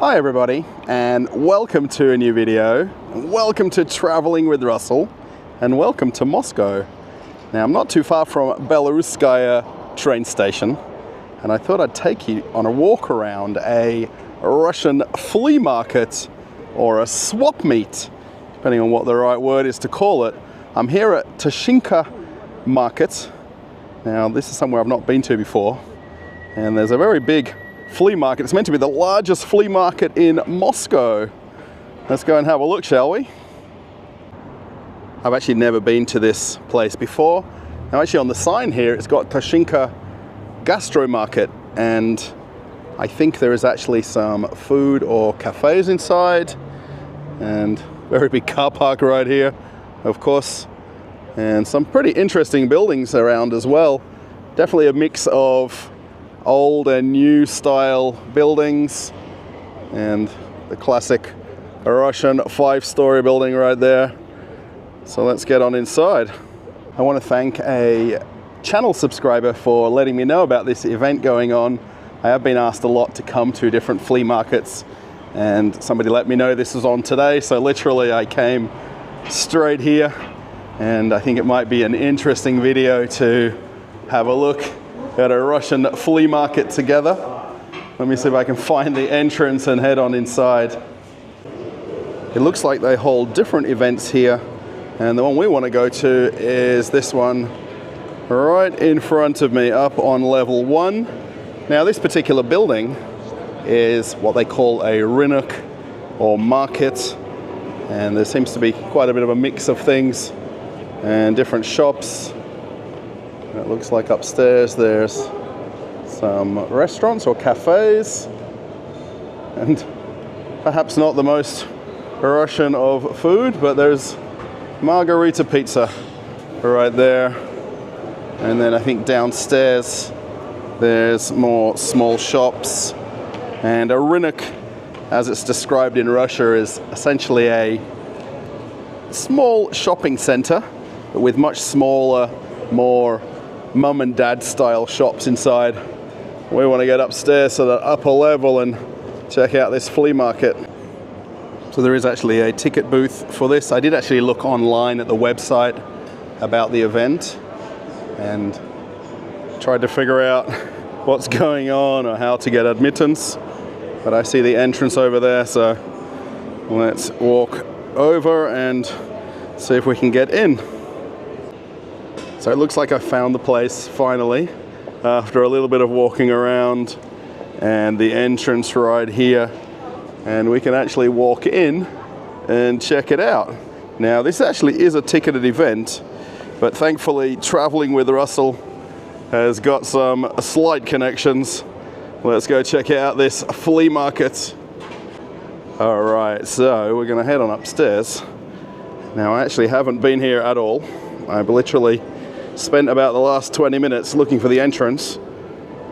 Hi everybody, and welcome to a new video, and welcome to Traveling with Russell, and welcome to Moscow. Now I'm not too far from Tishinskaya train station, and I thought I'd take you on a walk around a Russian flea market, or a swap meet, depending on what the right word is to call it. I'm here at Tishinka market. Now this is somewhere I've not been to before, and there's a very big flea market. It's meant to be the largest flea market in Moscow. Let's go and have a look, shall we? I've actually never been to this place before. Now actually on the sign here it's got Tishinka Gastro market, and I think there is actually some food or cafes inside, and very big car park right here, of course, and some pretty interesting buildings around as well. Definitely a mix of old and new style buildings, and the classic Russian 5-story building right there. So let's get on inside. I want to thank a channel subscriber for letting me know about this event going on. I have been asked a lot to come to different flea markets, and somebody let me know this was on today, so literally I came straight here, and I think it might be an interesting video to have a look at a Russian flea market together. Let me see if I can find the entrance and head on inside. It looks like they hold different events here, and the one we want to go to is this one right in front of me, up on level 1. Now this particular building is what they call a rynok, or market, and there seems to be quite a bit of a mix of things and different shops. It looks like upstairs there's some restaurants or cafes, and perhaps not the most Russian of food, but there's margarita pizza right there. And then I think downstairs there's more small shops, and a rynok, as it's described in Russia, is essentially a small shopping center with much smaller, more mum and dad style shops inside. We want to get upstairs to the upper level and check out this flea market. So there is actually a ticket booth for this. I did actually look online at the website about the event and tried to figure out what's going on or how to get admittance, but I see the entrance over there, so let's walk over and see if we can get in. So it looks like I found the place finally, after a little bit of walking around, and the entrance right here, and we can actually walk in and check it out. Now this actually is a ticketed event, but thankfully Traveling with Russell has got some slight connections. Let's go check out this flea market. Alright, so we're gonna head on upstairs. Now I actually haven't been here at all. I've literally spent about the last 20 minutes looking for the entrance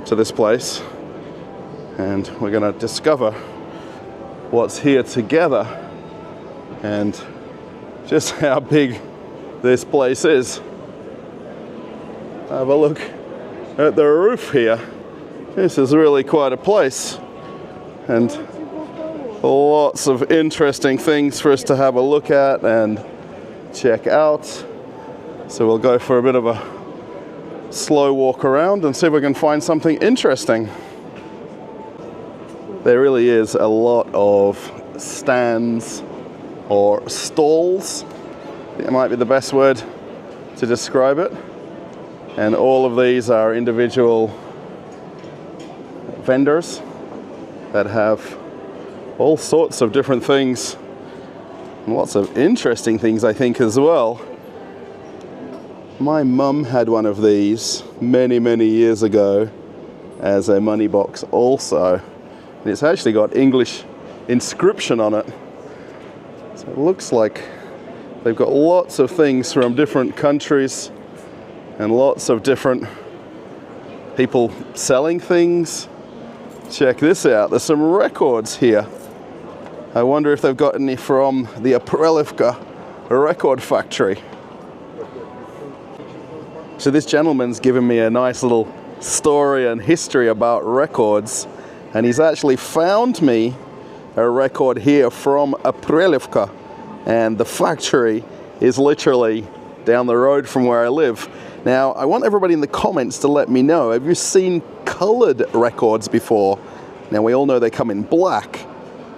to this place, and we're going to discover what's here together and just how big this place is. Have a look at the roof here. This is really quite a place, and lots of interesting things for us to have a look at and check out. So we'll go for a bit of a slow walk around and see if we can find something interesting. There really is a lot of stands or stalls. I think it might be the best word to describe it. And all of these are individual vendors that have all sorts of different things, and lots of interesting things, I think, as well. My mum had one of these many, many years ago as a money box also. And it's actually got English inscription on it. So it looks like they've got lots of things from different countries and lots of different people selling things. Check this out, there's some records here. I wonder if they've got any from the Aprelivka record factory. So this gentleman's given me a nice little story and history about records, and he's actually found me a record here from Aprilivka, and the factory is literally down the road from where I live. Now, I want everybody in the comments to let me know, have you seen colored records before? Now, we all know they come in black,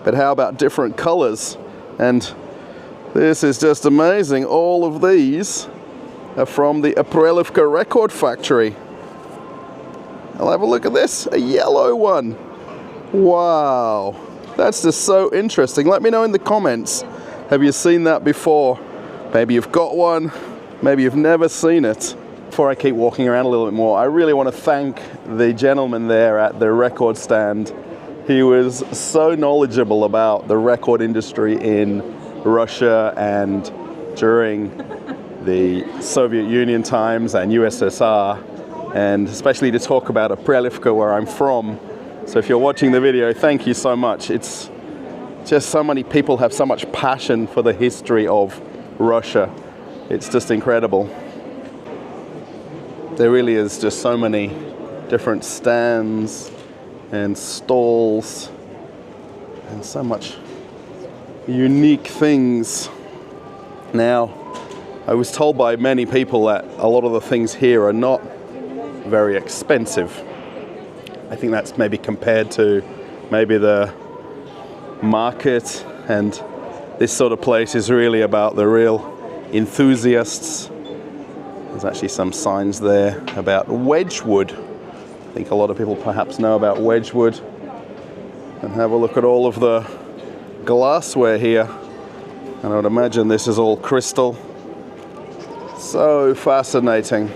but how about different colors? And this is just amazing. All of these are from the Aprilivka record factory. I'll have a look at this, a yellow one. Wow, that's just so interesting. Let me know in the comments, have you seen that before? Maybe you've got one, maybe you've never seen it. Before I keep walking around a little bit more, I really want to thank the gentleman there at the record stand. He was so knowledgeable about the record industry in Russia and during the Soviet Union times and USSR, and especially to talk about Aprilivka, where I'm from. So if you're watching the video, thank you so much. It's just so many people have so much passion for the history of Russia. It's just incredible. There really is just so many different stands and stalls and so much unique things. Now, I was told by many people that a lot of the things here are not very expensive. I think that's maybe compared to maybe the market, and this sort of place is really about the real enthusiasts. There's actually some signs there about Wedgwood. I think a lot of people perhaps know about Wedgwood. And have a look at all of the glassware here. And I would imagine this is all crystal. So fascinating.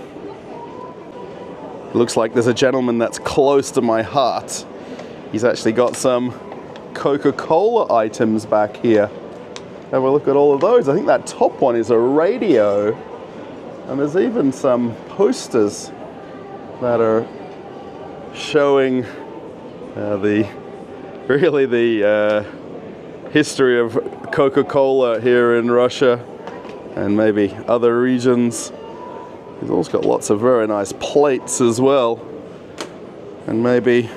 Looks like there's a gentleman that's close to my heart. He's actually got some Coca-Cola items back here. Have a look at all of those. I think that top one is a radio. And there's even some posters that are showing the history of Coca-Cola here in Russia and maybe other regions. He's also got lots of very nice plates as well. And maybe,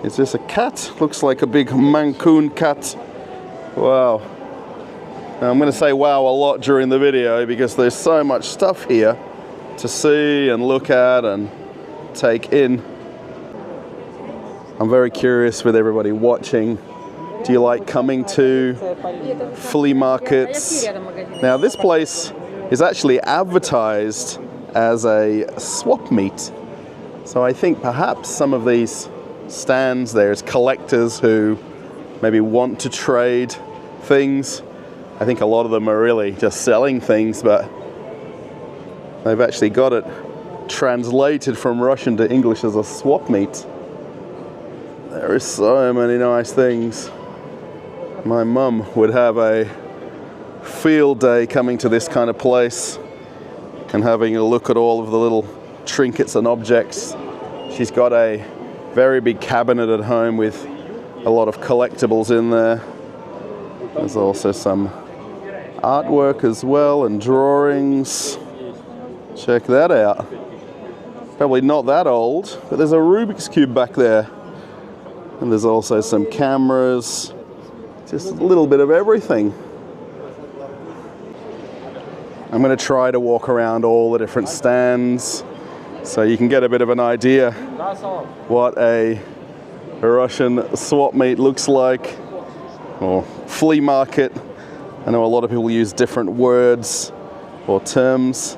is this a cat? Looks like a big Mancoon cat. Wow. Now, I'm going to say wow a lot during the video because there's so much stuff here to see and look at and take in. I'm very curious with everybody watching. Do you like coming to flea markets? Now, this place is actually advertised as a swap meet. So I think perhaps some of these stands, there's collectors who maybe want to trade things. I think a lot of them are really just selling things, but they've actually got it translated from Russian to English as a swap meet. There are so many nice things. My mum would have a field day coming to this kind of place and having a look at all of the little trinkets and objects. She's got a very big cabinet at home with a lot of collectibles in there. There's also some artwork as well and drawings. Check that out. Probably not that old, but there's a Rubik's Cube back there. And there's also some cameras. Just a little bit of everything. I'm going to try to walk around all the different stands so you can get a bit of an idea what a Russian swap meet looks like, or flea market. I know a lot of people use different words or terms.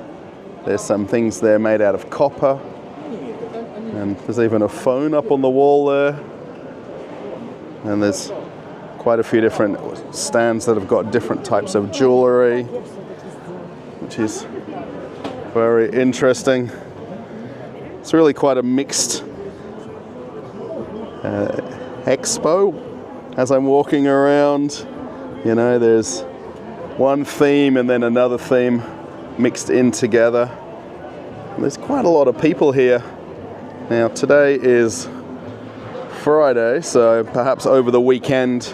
There's some things there made out of copper, and there's even a phone up on the wall there. And there's quite a few different stands that have got different types of jewelry, which is very interesting. It's really quite a mixed expo as I'm walking around. You know, there's one theme and then another theme mixed in together. And there's quite a lot of people here. Now, today is Friday, so perhaps over the weekend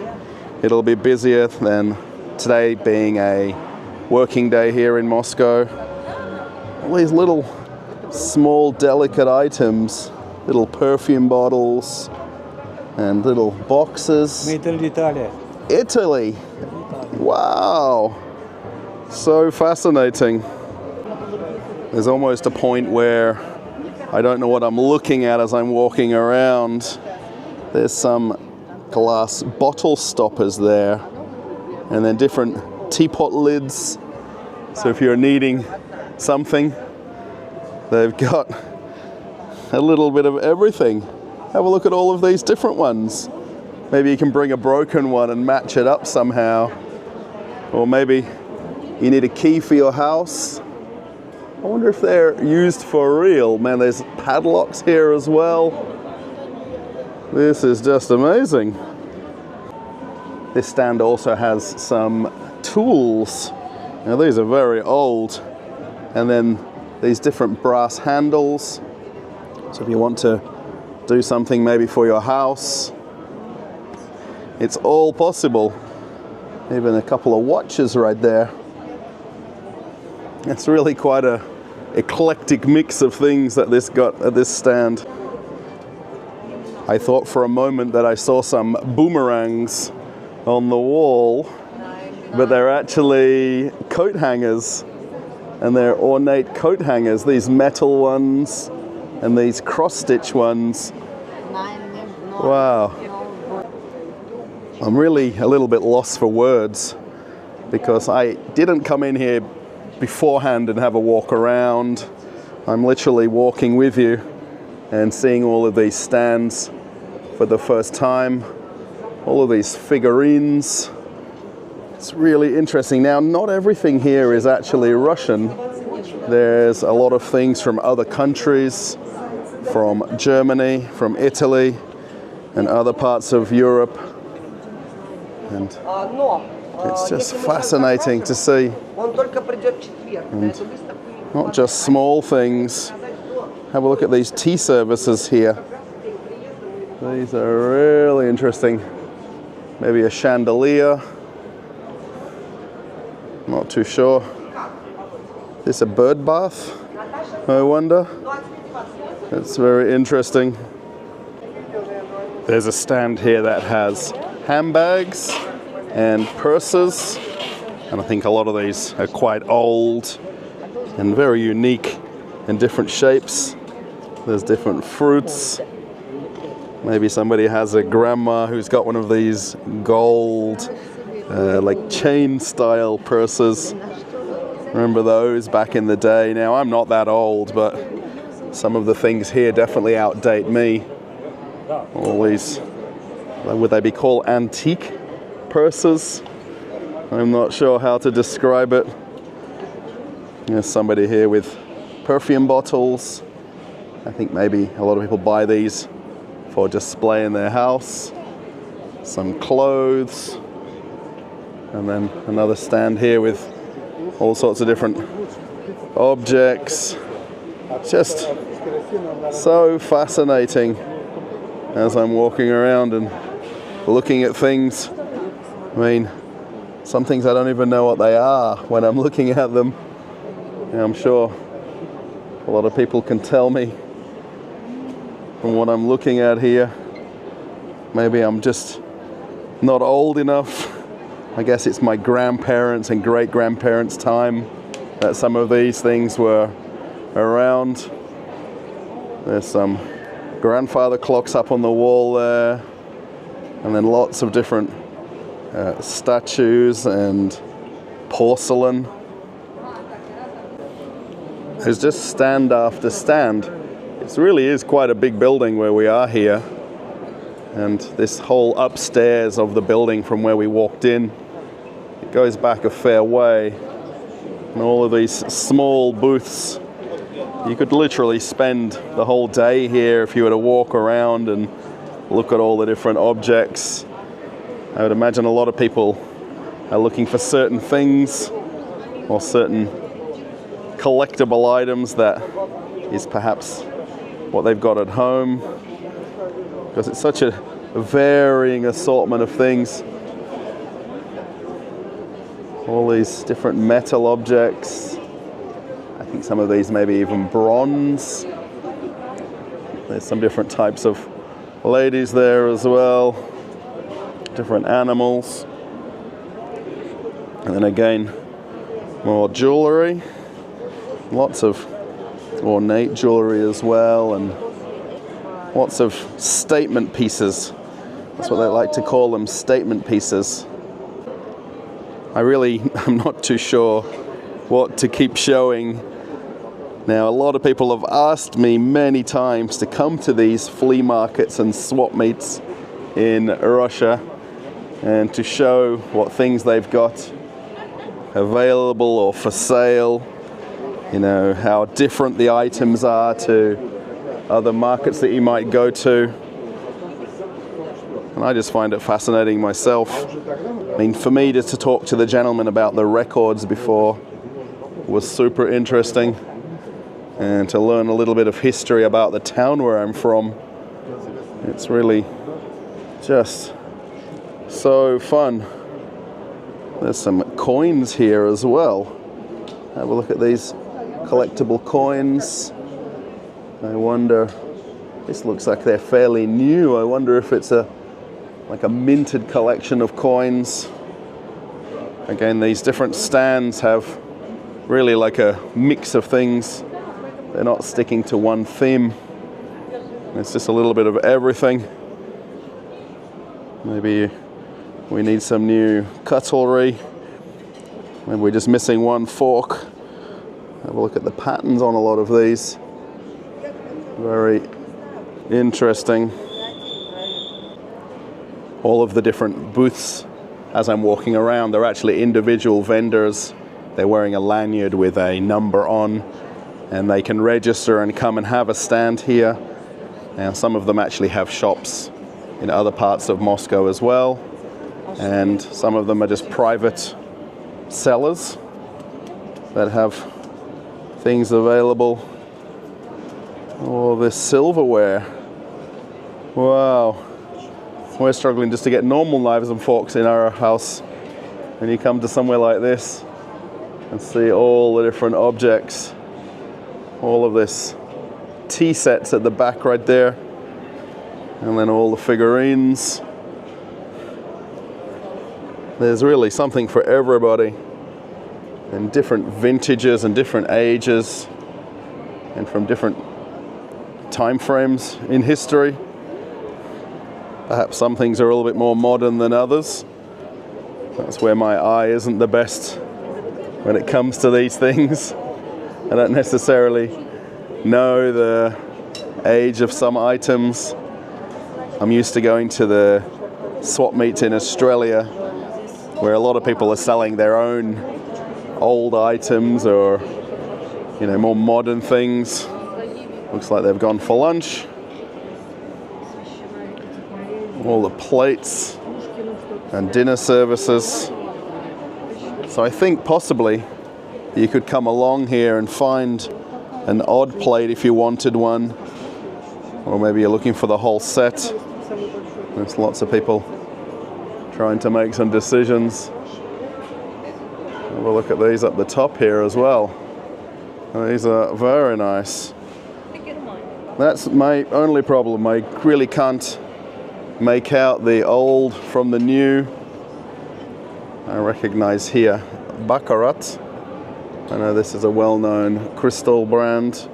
it'll be busier than today being a working day here in Moscow. All these little small delicate items, little perfume bottles, And little boxes. Made in Italy. Italy. Wow. So fascinating. There's almost a point where I don't know what I'm looking at as I'm walking around. There's some glass bottle stoppers there, and then different teapot lids. So if you're needing something, they've got a little bit of everything. Have a look at all of these different ones. Maybe you can bring a broken one and match it up somehow. Or maybe you need a key for your house. I wonder if they're used for real. Man, there's padlocks here as well. This is just amazing. This stand also has some tools. Now these are very old. And then these different brass handles. So if you want to do something maybe for your house, it's all possible. Even a couple of watches right there. It's really quite a eclectic mix of things that this got at this stand. I thought for a moment that I saw some boomerangs on the wall, but they're actually coat hangers, and they're ornate coat hangers, these metal ones and these cross-stitch ones. Wow. I'm really a little bit lost for words because I didn't come in here beforehand and have a walk around. I'm literally walking with you and seeing all of these stands for the first time. All of these figurines. It's really interesting. Now, not everything here is actually Russian. There's a lot of things from other countries, from Germany, from Italy, and other parts of Europe. And it's just fascinating to see. And not just small things. Have a look at these tea services here. These are really interesting. Maybe a chandelier. Not too sure. Is this a bird bath? I wonder. It's very interesting. There's a stand here that has handbags and purses, and I think a lot of these are quite old and very unique in different shapes. There's different fruits. Maybe somebody has a grandma who's got one of these gold like chain style purses. Remember those back in the day? Now I'm not that old, but some of the things here definitely outdate me. All these, would they be called antique purses? I'm not sure how to describe it. There's somebody here with perfume bottles. I think maybe a lot of people buy these for display in their house. Some clothes. And then another stand here with all sorts of different objects. Just so fascinating as I'm walking around and looking at things. I mean, some things I don't even know what they are when I'm looking at them. And I'm sure a lot of people can tell me from what I'm looking at here. Maybe I'm just not old enough. I guess it's my grandparents' and great-grandparents' time that some of these things were around. There's some grandfather clocks up on the wall there, and then lots of different statues and porcelain. There's just stand after stand. It really is quite a big building where we are here. And this whole upstairs of the building from where we walked in, it goes back a fair way. And all of these small booths, you could literally spend the whole day here if you were to walk around and look at all the different objects. I would imagine a lot of people are looking for certain things or certain collectible items that is perhaps what they've got at home, because it's such a varying assortment of things. All these different metal objects. I think some of these maybe even bronze. There's some different types of ladies there as well, different animals, and then again more jewelry, lots of ornate jewelry as well, and lots of statement pieces. That's what they like to call them, statement pieces. I'm not too sure what to keep showing. Now, a lot of people have asked me many times to come to these flea markets and swap meets in Russia and to show what things they've got available or for sale, you know, how different the items are to other markets that you might go to. And I just find it fascinating myself. I mean, for me just to talk to the gentleman about the records before was super interesting. And to learn a little bit of history about the town where I'm from. It's really just so fun. There's some coins here as well. Have a look at these collectible coins. I wonder, this looks like they're fairly new. I wonder if it's like a minted collection of coins. Again, these different stands have really like a mix of things. They're not sticking to one theme. It's just a little bit of everything. Maybe we need some new cutlery. Maybe we're just missing one fork. Have a look at the patterns on a lot of these. Very interesting. All of the different booths as I'm walking around, they're actually individual vendors. They're wearing a lanyard with a number on, and they can register and come and have a stand here. Now, some of them actually have shops in other parts of Moscow as well, and some of them are just private sellers that have things available. Oh, this silverware. Wow. We're struggling just to get normal knives and forks in our house. When you come to somewhere like this and see all the different objects. All of this tea sets at the back right there, and then all the figurines. There's really something for everybody, and different vintages and different ages, and from different time frames in history. Perhaps some things are a little bit more modern than others. That's where my eye isn't the best when it comes to these things. I don't necessarily know the age of some items. I'm used to going to the swap meets in Australia, where a lot of people are selling their own old items or, you know, more modern things. Looks like they've gone for lunch. All the plates and dinner services. So I think possibly you could come along here and find an odd plate if you wanted one, or maybe you're looking for the whole set. There's lots of people trying to make some decisions. Have a look at these up the top here as well. These are very nice. That's my only problem. I really can't make out the old from the new. I recognize here Baccarat. I know this is a well-known crystal brand.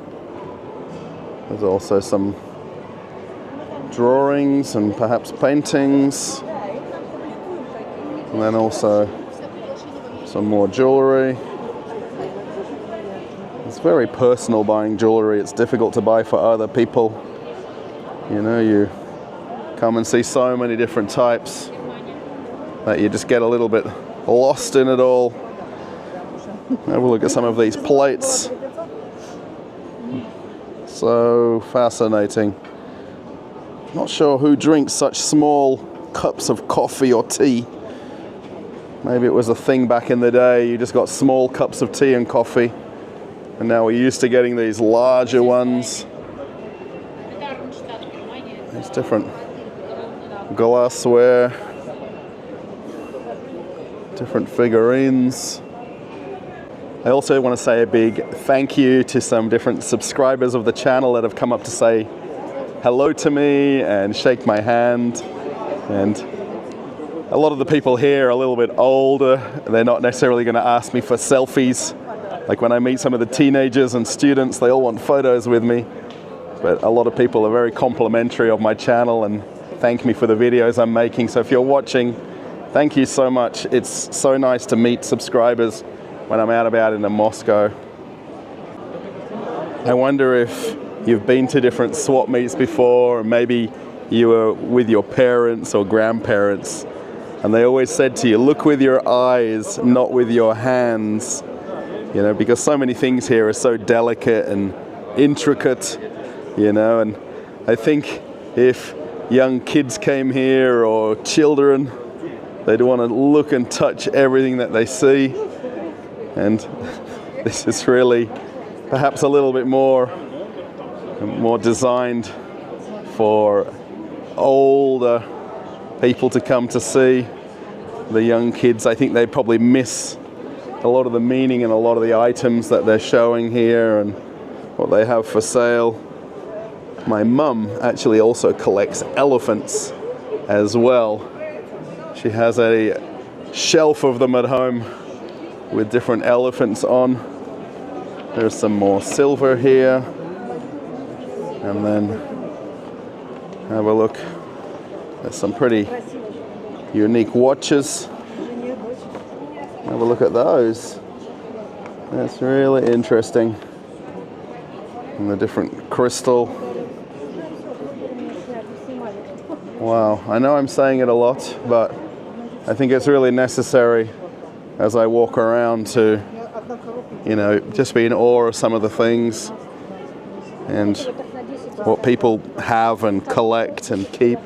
There's also some drawings and perhaps paintings. And then also some more jewelry. It's very personal buying jewelry. It's difficult to buy for other people. You know, you come and see so many different types that you just get a little bit lost in it all. Have a look at some of these plates. So fascinating. Not sure who drinks such small cups of coffee or tea. Maybe it was a thing back in the day. You just got small cups of tea and coffee. And now we're used to getting these larger ones. These different glassware. Different figurines. I also want to say a big thank you to some different subscribers of the channel that have come up to say hello to me and shake my hand. And a lot of the people here are a little bit older. They're not necessarily going to ask me for selfies. Like when I meet some of the teenagers and students, they all want photos with me. But a lot of people are very complimentary of my channel and thank me for the videos I'm making. So if you're watching, thank you so much. It's so nice to meet subscribers when I'm out about in Moscow. I wonder if you've been to different swap meets before, or maybe you were with your parents or grandparents, and they always said to you, look with your eyes, not with your hands. You know, because so many things here are so delicate and intricate, you know, and I think if young kids came here or children, they'd want to look and touch everything that they see. And this is really perhaps a little bit more designed for older people to come to see. The young kids, I think they probably miss a lot of the meaning and a lot of the items that they're showing here and what they have for sale. My mum actually also collects elephants as well. She has a shelf of them at home with different elephants on. There's some more silver here. And then have a look. There's some pretty unique watches. Have a look at those. That's really interesting. And the different crystal. Wow, I know I'm saying it a lot, but I think it's really necessary as I walk around to, you know, just be in awe of some of the things and what people have and collect and keep.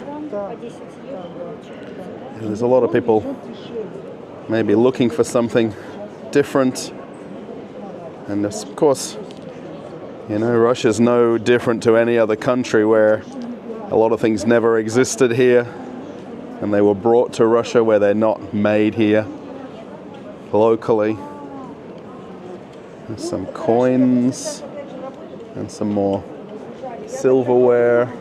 There's a lot of people maybe looking for something different. And of course, you know, Russia's no different to any other country where a lot of things never existed here and they were brought to Russia where they're not made here locally. There's some coins and some more silverware.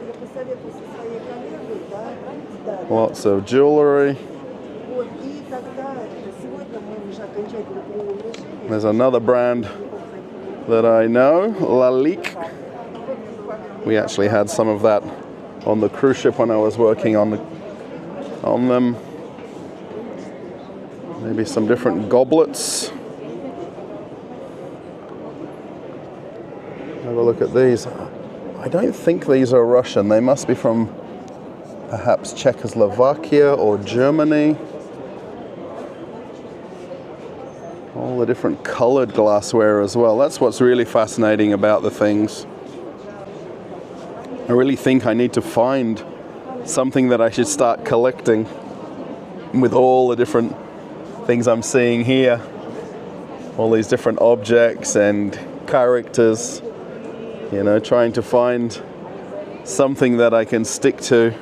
Lots of jewelry. There's another brand that I know, Lalik. We actually had some of that on the cruise ship when I was working on them. Maybe some different goblets. Have a look at these. I don't think these are Russian. They must be from perhaps Czechoslovakia or Germany. All the different colored glassware as well. That's what's really fascinating about the things. I really think I need to find something that I should start collecting with all the different things I'm seeing here. All these different objects and characters. You know, trying to find something that I can stick to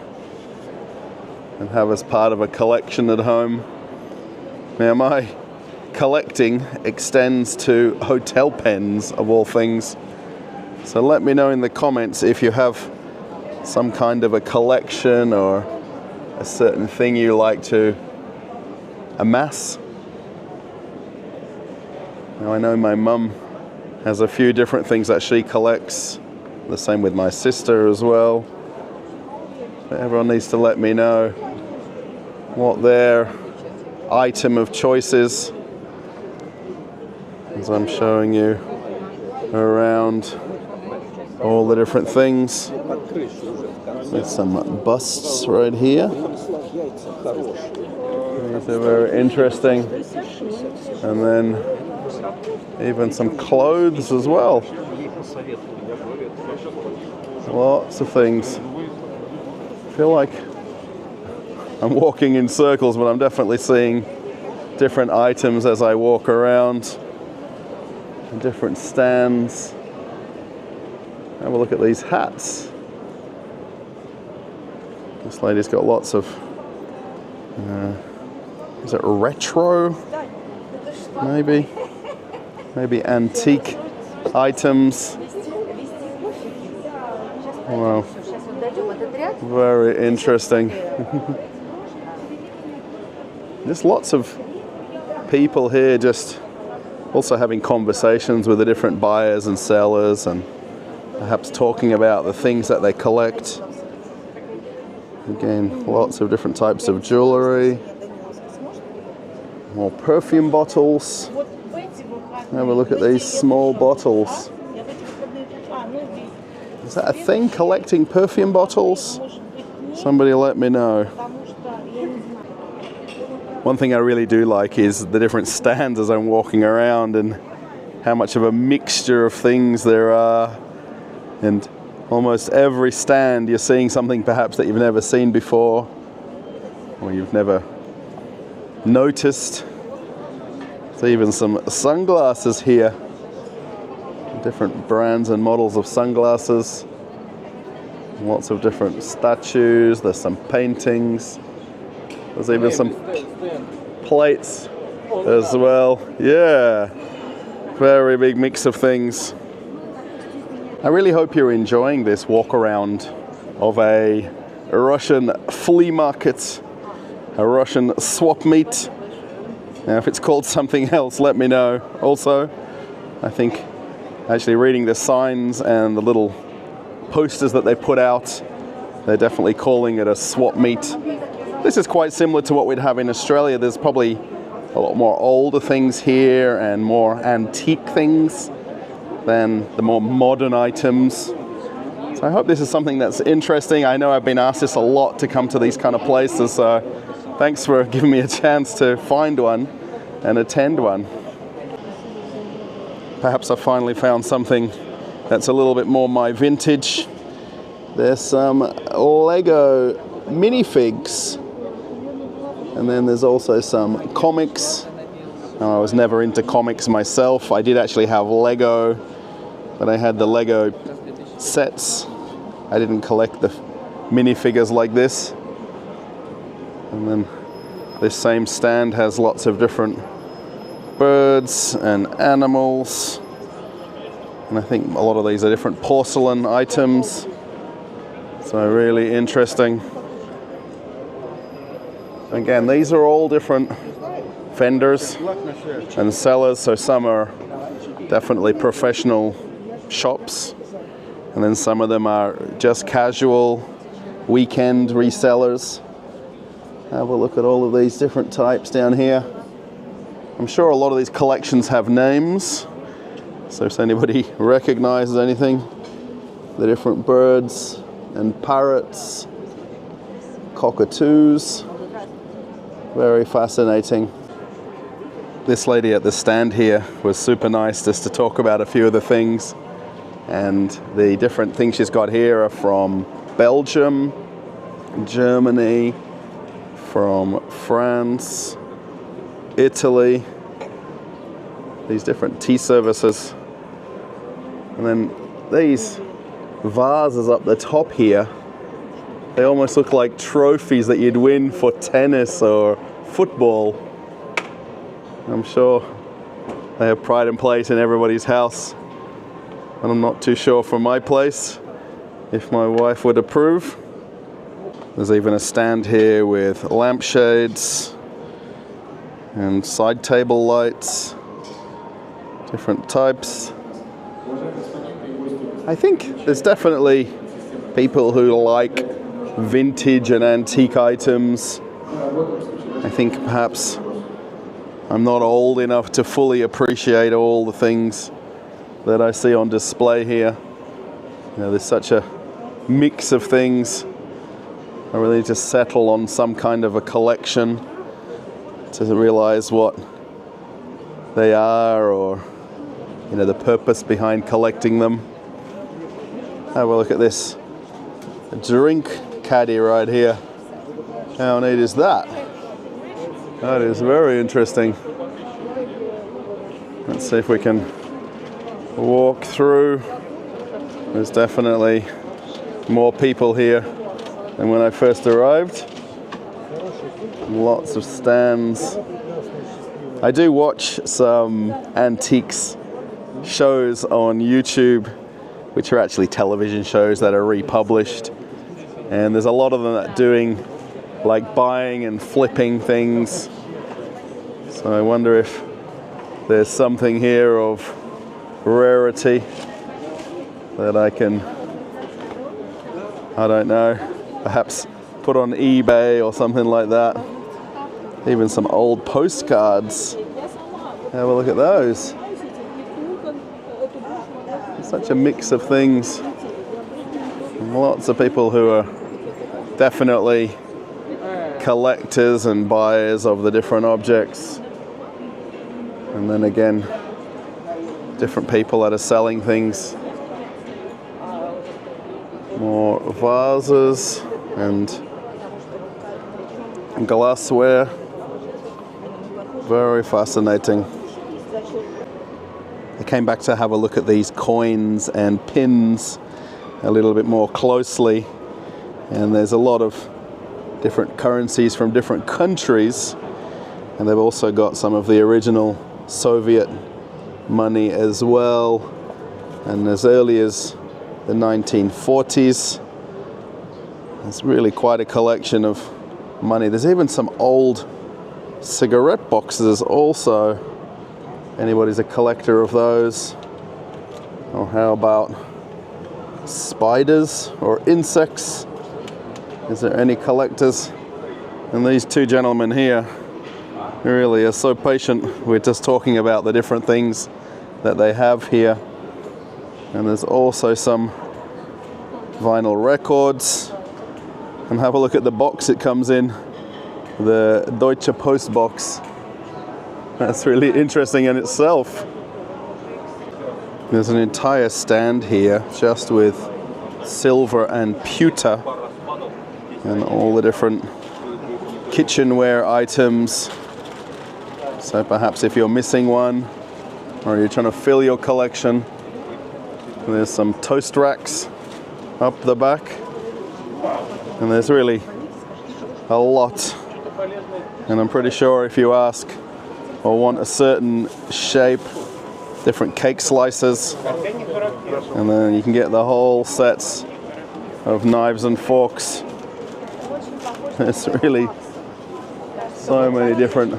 and have as part of a collection at home. Now my collecting extends to hotel pens of all things. So let me know in the comments if you have some kind of a collection or a certain thing you like to amass. Now I know my mum has a few different things that she collects. The same with my sister as well. But everyone needs to let me know what their item of choice is as I'm showing you around all the different things. There's some busts right here. These are very interesting. And then even some clothes as well. Lots of things. I feel like I'm walking in circles, but I'm definitely seeing different items as I walk around. Different stands. Have a look at these hats. This lady's got lots of, is it retro? Maybe antique items. Wow. Very interesting. There's lots of people here just also having conversations with the different buyers and sellers and perhaps talking about the things that they collect. Again, lots of different types of jewelry. More perfume bottles. Have a look at these small bottles. Is that a thing, collecting perfume bottles? Somebody let me know. One thing I really do like is the different stands as I'm walking around and how much of a mixture of things there are. And almost every stand you're seeing something perhaps that you've never seen before or you've never noticed. There's even some sunglasses here. Different brands and models of sunglasses. Lots of different statues. There's some paintings. There's even some plates as well. Yeah, very big mix of things. I really hope you're enjoying this walk around of a Russian flea market, a Russian swap meet. Now, if it's called something else, let me know. Also, I think actually reading the signs and the little posters that they put out, they're definitely calling it a swap meet. This is quite similar to what we'd have in Australia. There's probably a lot more older things here and more antique things than the more modern items. So I hope this is something that's interesting. I know I've been asked this a lot to come to these kind of places, so thanks for giving me a chance to find one and attend one. Perhaps I finally found something that's a little bit more my vintage. There's some Lego minifigs. And then there's also some comics. Now, I was never into comics myself. I did actually have Lego, but I had the Lego sets. I didn't collect the minifigures like this. And then this same stand has lots of different birds and animals. And I think a lot of these are different porcelain items. So really interesting. Again, these are all different vendors and sellers. So some are definitely professional shops. And then some of them are just casual weekend resellers. Have a look at all of these different types down here. I'm sure a lot of these collections have names. So if anybody recognizes anything, the different birds and parrots, cockatoos, very fascinating. This lady at the stand here was super nice just to talk about a few of the things. And the different things she's got here are from Belgium, Germany, from France, Italy, these different tea services. And then these vases up the top here, they almost look like trophies that you'd win for tennis or football. I'm sure they have pride and place in everybody's house. And I'm not too sure for my place if my wife would approve. There's even a stand here with lampshades and side table lights, different types. I think there's definitely people who like vintage and antique items. I think perhaps I'm not old enough to fully appreciate all the things that I see on display here. You know, there's such a mix of things. I really need to settle on some kind of a collection to realize what they are, or you know, the purpose behind collecting them. Have a look at this drink caddy right here. How neat is that? That is very interesting. Let's see if we can walk through. There's definitely more people here than when I first arrived. Lots of stands. I do watch some antiques shows on YouTube, which are actually television shows that are republished. And there's a lot of them that are doing like buying and flipping things. So I wonder if there's something here of rarity that I can, I don't know, perhaps put on eBay or something like that. Even some old postcards. Have a look at those. Such a mix of things. Lots of people who are definitely collectors and buyers of the different objects. And then again, different people that are selling things. More vases and glassware. Very fascinating. I came back to have a look at these coins and pins a little bit more closely, and there's a lot of different currencies from different countries, and they've also got some of the original Soviet money as well, and as early as the 1940s. It's really quite a collection of money. There's even some old cigarette boxes also. Anybody's a collector of those. Or how about spiders or insects? Is there any collectors? And these two gentlemen here really are so patient. We're just talking about the different things that they have here. And there's also some vinyl records. And have a look at the box it comes in, the Deutsche Post box. That's really interesting in itself. There's an entire stand here just with silver and pewter and all the different kitchenware items. So perhaps if you're missing one or you're trying to fill your collection, there's some toast racks up the back. And there's really a lot. And I'm pretty sure if you ask or want a certain shape, different cake slices, and then you can get the whole sets of knives and forks. There's really so many different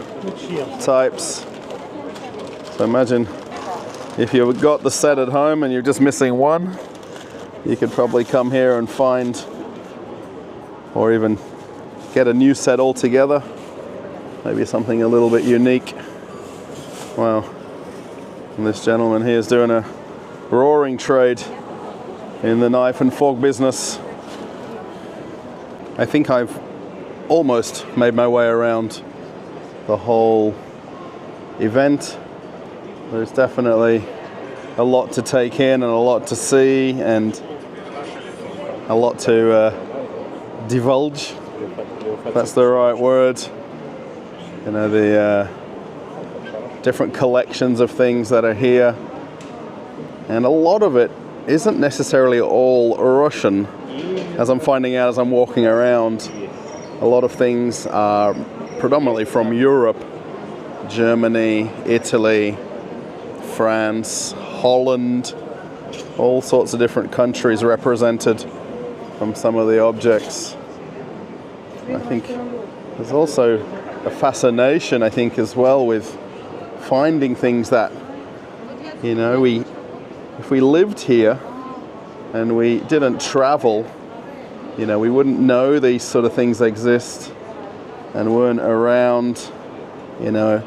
types. So imagine if you've got the set at home and you're just missing one, you could probably come here and find, or even get a new set altogether. Maybe something a little bit unique. Wow. And this gentleman here is doing a roaring trade in the knife and fork business. I think I've almost made my way around the whole event. There's definitely a lot to take in and a lot to see and a lot to divulge, if that's the right word. You know, the different collections of things that are here, and a lot of it isn't necessarily all Russian. As I'm finding out as I'm walking around, a lot of things are predominantly from Europe, Germany, Italy, France, Holland, all sorts of different countries represented from some of the objects. I think there's also a fascination, I think, as well with finding things that, you know, if we lived here and we didn't travel, you know, we wouldn't know these sort of things exist and weren't around. You know,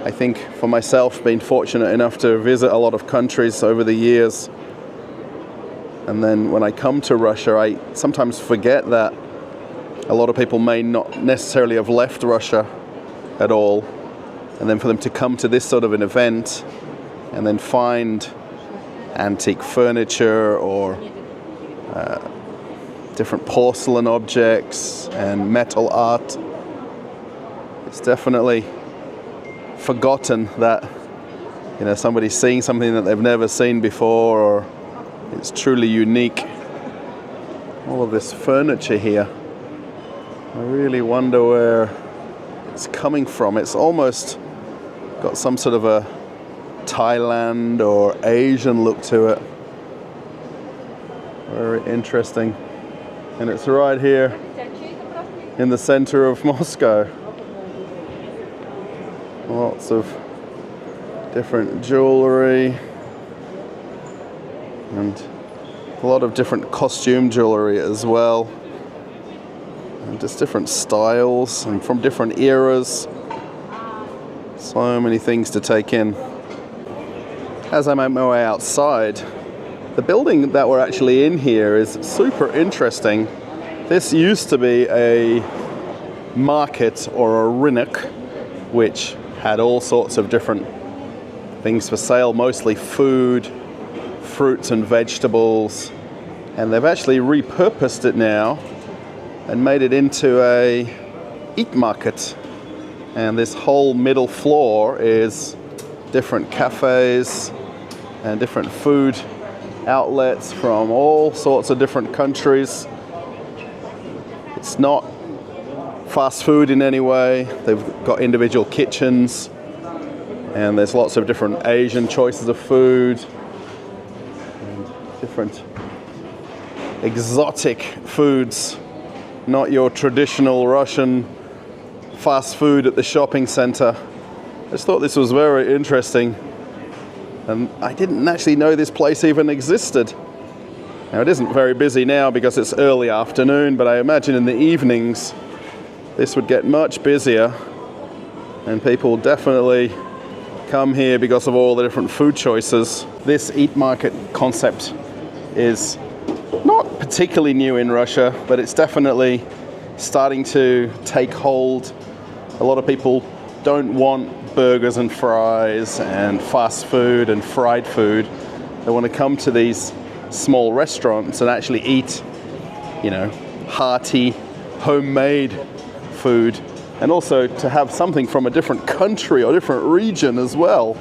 I think for myself, being fortunate enough to visit a lot of countries over the years, and then when I come to Russia, I sometimes forget that a lot of people may not necessarily have left Russia at all, and then for them to come to this sort of an event and then find antique furniture or different porcelain objects and metal art, it's definitely forgotten that, you know, somebody's seeing something that they've never seen before, or it's truly unique. All of this furniture here, I really wonder where it's coming from. It's almost got some sort of a Thailand or Asian look to it. Very interesting. And it's right here in the center of Moscow. Lots of different jewelry and a lot of different costume jewelry as well. And just different styles and from different eras. So many things to take in. As I make my way outside, the building that we're actually in here is super interesting. This used to be a market or a rynek, which had all sorts of different things for sale, mostly food, fruits and vegetables. And they've actually repurposed it now and made it into a eat market. And this whole middle floor is different cafes and different food outlets from all sorts of different countries. It's not fast food in any way. They've got individual kitchens and there's lots of different Asian choices of food and different exotic foods, not your traditional Russian fast food at the shopping center. I just thought this was very interesting. And I didn't actually know this place even existed. Now it isn't very busy now because it's early afternoon, but I imagine in the evenings this would get much busier and people definitely come here because of all the different food choices. This eat market concept is not particularly new in Russia, but it's definitely starting to take hold. A lot of people don't want burgers and fries and fast food and fried food. They want to come to these small restaurants and actually eat, you know, hearty, homemade food, and also to have something from a different country or different region as well.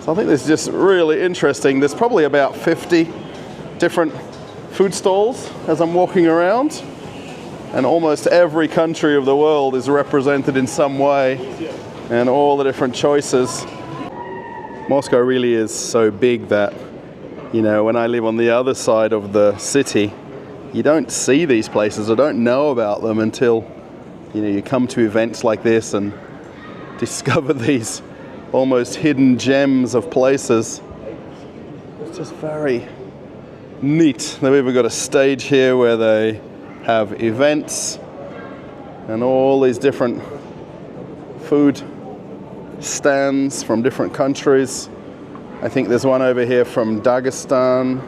So I think this is just really interesting. There's probably about 50 different food stalls as I'm walking around, and almost every country of the world is represented in some way, and all the different choices. Moscow really is so big that, you know, when I live on the other side of the city, you don't see these places or don't know about them until, you know, you come to events like this and discover these almost hidden gems of places. It's just very neat. They've even got a stage here where they have events and all these different food stands from different countries. I think there's one over here from Dagestan,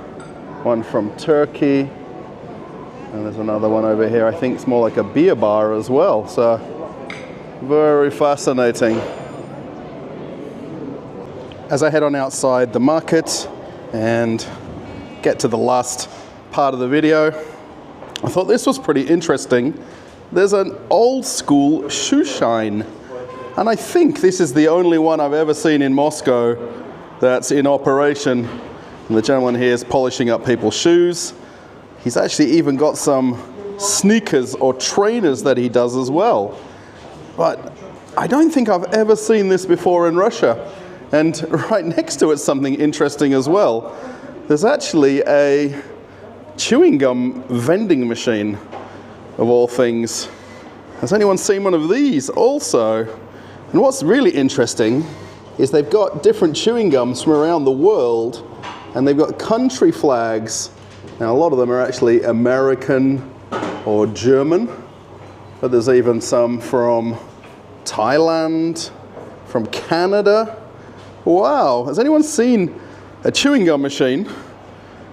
one from Turkey, and there's another one over here. I think it's more like a beer bar as well. So very fascinating. As I head on outside the market and get to the last part of the video, I thought this was pretty interesting. There's an old school shoe shine. And I think this is the only one I've ever seen in Moscow that's in operation. And the gentleman here is polishing up people's shoes. He's actually even got some sneakers or trainers that he does as well. But I don't think I've ever seen this before in Russia. And right next to it, something interesting as well. There's actually a chewing gum vending machine, of all things. Has anyone seen one of these also? And what's really interesting is they've got different chewing gums from around the world, and they've got country flags. Now a lot of them are actually American or German, but there's even some from Thailand, from Canada. Wow, has anyone seen a chewing gum machine?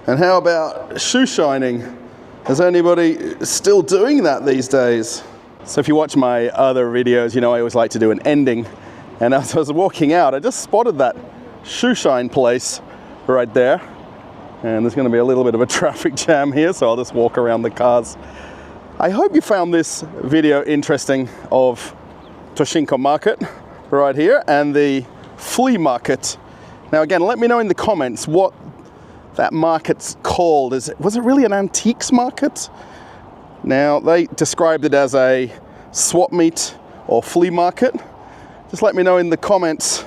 And how about shoe shining? Is anybody still doing that these days? So if you watch my other videos, you know I always like to do an ending. And as I was walking out, I just spotted that shoe shine place right there. And there's going to be a little bit of a traffic jam here, so I'll just walk around the cars. I hope you found this video interesting of Tishinka market right here and the flea market. Now again, let me know in the comments what that market's called. Was it really an antiques market? Now, they described it as a swap meet or flea market. Just let me know in the comments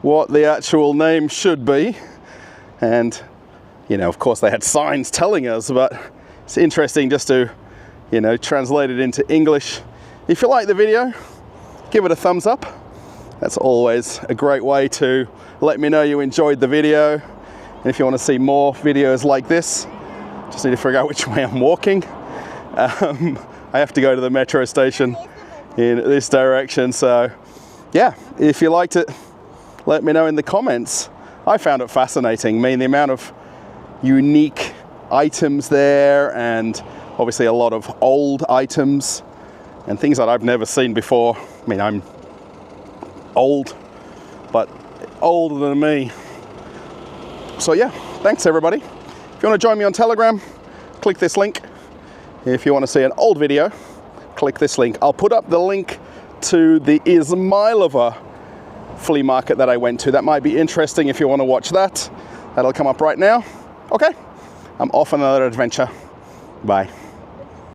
what the actual name should be. And, you know, of course they had signs telling us, but it's interesting just to you know, translated into English. If you like the video, give it a thumbs up. That's always a great way to let me know you enjoyed the video. And if you want to see more videos like this, just need to figure out which way I'm walking. I have to go to the metro station in this direction. So yeah, if you liked it, let me know in the comments. I found it fascinating. I mean, the amount of unique items there, and obviously a lot of old items and things that I've never seen before. I mean, I'm old, but older than me. So yeah, thanks everybody. If you want to join me on Telegram, click this link. If you want to see an old video, click this link. I'll put up the link to the Izmailova flea market that I went to. That might be interesting if you want to watch that. That'll come up right now. Okay, I'm off on another adventure. Bye.